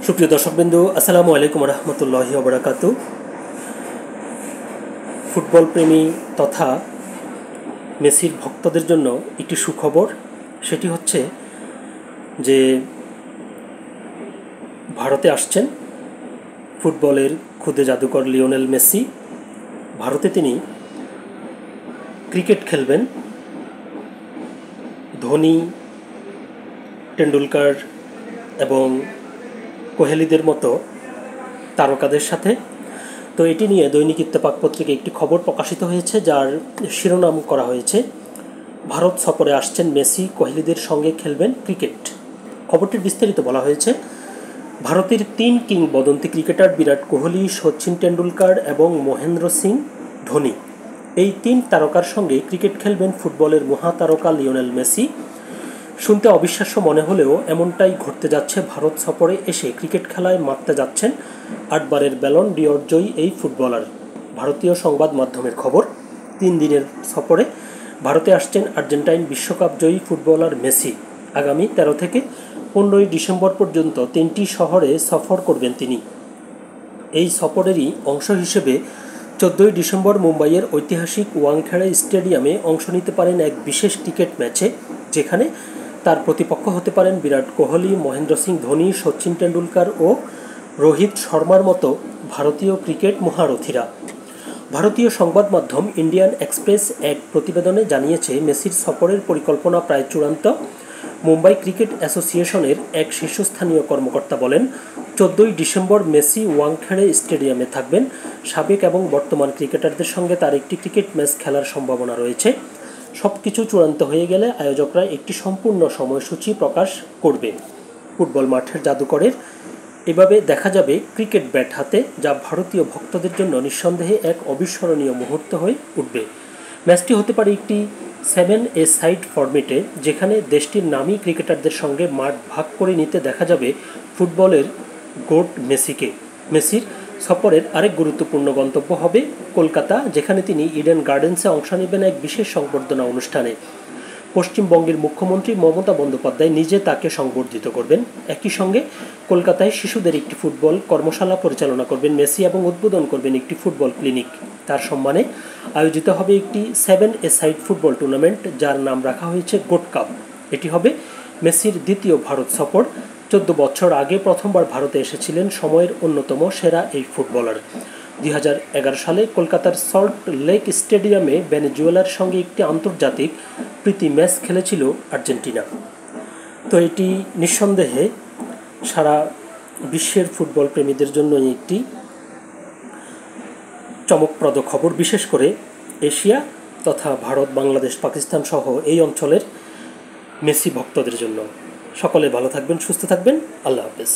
সুপ্রিয় দর্শকবৃন্দু, আসসালামু আলাইকুম রহমতুল্লাহি ওয়া বারাকাতুহু। ফুটবল প্রেমী তথা মেসির ভক্তদের জন্য একটি সুখবর, সেটি হচ্ছে যে ভারতে আসছেন ফুটবলের খুদে জাদুকর লিওনেল মেসি। ভারতে তিনি ক্রিকেট খেলবেন ধোনি, টেন্ডুলকার এবং কোহলিদের মতো তারকাদের সাথে। তো এটি নিয়ে দৈনিক ইত্তেফাক পত্রিকায় একটি খবর প্রকাশিত হয়েছে, যার শিরোনাম করা হয়েছে ভারত সফরে আসছেন মেসি, কোহলিদের সঙ্গে খেলবেন ক্রিকেট। খবরটির বিস্তারিত বলা হয়েছে, ভারতের 3 কিংবদন্তি ক্রিকেটার বিরাট কোহলি, সচিন টেন্ডুলকার এবং মহেন্দ্র সিং ধোনি, এই 3 তারকার সঙ্গে ক্রিকেট খেলবেন ফুটবলের মহাতারকা লিওনেল মেসি। শুনতে অবিশ্বাস্য মনে হলেও এমনটাই ঘটতে যাচ্ছে। ভারত সফরে এসে ক্রিকেট খেলায় মাততে যাচ্ছেন 8 বারের ব্যালন ডি'অর জয়ী এই ফুটবলার। ভারতীয় সংবাদ মাধ্যমের খবর, 3 দিনের সফরে ভারতে আসছেন আর্জেন্টাইন বিশ্বকাপ জয়ী ফুটবলার মেসি। আগামী 13 থেকে 15 ডিসেম্বর পর্যন্ত 3টি শহরে সফর করবেন তিনি। এই সফরেরই অংশ হিসেবে 14 ডিসেম্বর মুম্বাইয়ের ঐতিহাসিক ওয়াংখেড়ে স্টেডিয়ামে অংশ নিতে পারেন এক বিশেষ ক্রিকেট ম্যাচে, যেখানে তার প্রতিপক্ষ হতে পারেন বিরাট কোহলি, মহেন্দ্র সিং ধোনি, সচিন টেন্ডুলকার ও রোহিত শর্মার মতো ভারতীয় ক্রিকেট মহারথীরা। ভারতীয় সংবাদ মাধ্যম ইন্ডিয়ান এক্সপ্রেস এক প্রতিবেদনে জানিয়েছে, মেসির সফরের পরিকল্পনা প্রায় চূড়ান্ত। মুম্বাই ক্রিকেট অ্যাসোসিয়েশনের এক শীর্ষস্থানীয় কর্মকর্তা বলেন, 14 ডিসেম্বর মেসি ওয়াংখেড়ে স্টেডিয়ামে থাকবেন। সাবেক এবং বর্তমান ক্রিকেটারদের সঙ্গে তার একটি ক্রিকেট ম্যাচ খেলার সম্ভাবনা রয়েছে। সব কিছু চূড়ান্ত হয়ে গেলে আয়োজকরা একটি সম্পূর্ণ সময়সূচি প্রকাশ করবে। ফুটবল মাঠের জাদুকরের এভাবে দেখা যাবে ক্রিকেট ব্যাট হাতে, যা ভারতীয় ভক্তদের জন্য নিঃসন্দেহে এক অবিস্মরণীয় মুহূর্ত হয়ে উঠবে। ম্যাচটি হতে পারে একটি 7-a-সাইড ফরম্যাটে, যেখানে দেশটির নামী ক্রিকেটারদের সঙ্গে মাঠ ভাগ করে নিতে দেখা যাবে ফুটবলের গোট মেসিকে। মেসির সফরের আরেক গুরুত্বপূর্ণ গন্তব্য হবে কলকাতা, যেখানে তিনি ইডেন গার্ডেন্সে অংশ নেবেন এক বিশেষ সংবর্ধনা অনুষ্ঠানে। পশ্চিমবঙ্গের মুখ্যমন্ত্রী মমতা বন্দ্যোপাধ্যায় নিজে তাকে সংবর্ধিত করবেন। একই সঙ্গে কলকাতায় শিশুদের একটি ফুটবল কর্মশালা পরিচালনা করবেন মেসি এবং উদ্বোধন করবেন একটি ফুটবল ক্লিনিক। তার সম্মানে আয়োজিত হবে একটি 7-a-সাইড ফুটবল টুর্নামেন্ট, যার নাম রাখা হয়েছে গোট কাপ। এটি হবে মেসির দ্বিতীয় ভারত সফর। 14 বছর আগে প্রথমবার ভারতে এসেছিলেন সময়ের অন্যতম সেরা এই ফুটবলার। 2011 সালে কলকাতার সল্ট লেক স্টেডিয়ামে ভেনেজুয়েলার সঙ্গে একটি আন্তর্জাতিক প্রীতি ম্যাচ খেলেছিল আর্জেন্টিনা। তো এটি নিঃসন্দেহে সারা বিশ্বের ফুটবল প্রেমীদের জন্য একটি চমকপ্রদ খবর, বিশেষ করে এশিয়া তথা ভারত, বাংলাদেশ, পাকিস্তান সহ এই অঞ্চলের মেসি ভক্তদের জন্য। সকলে ভালো থাকবেন, সুস্থ থাকবেন। আল্লাহ হাফেজ।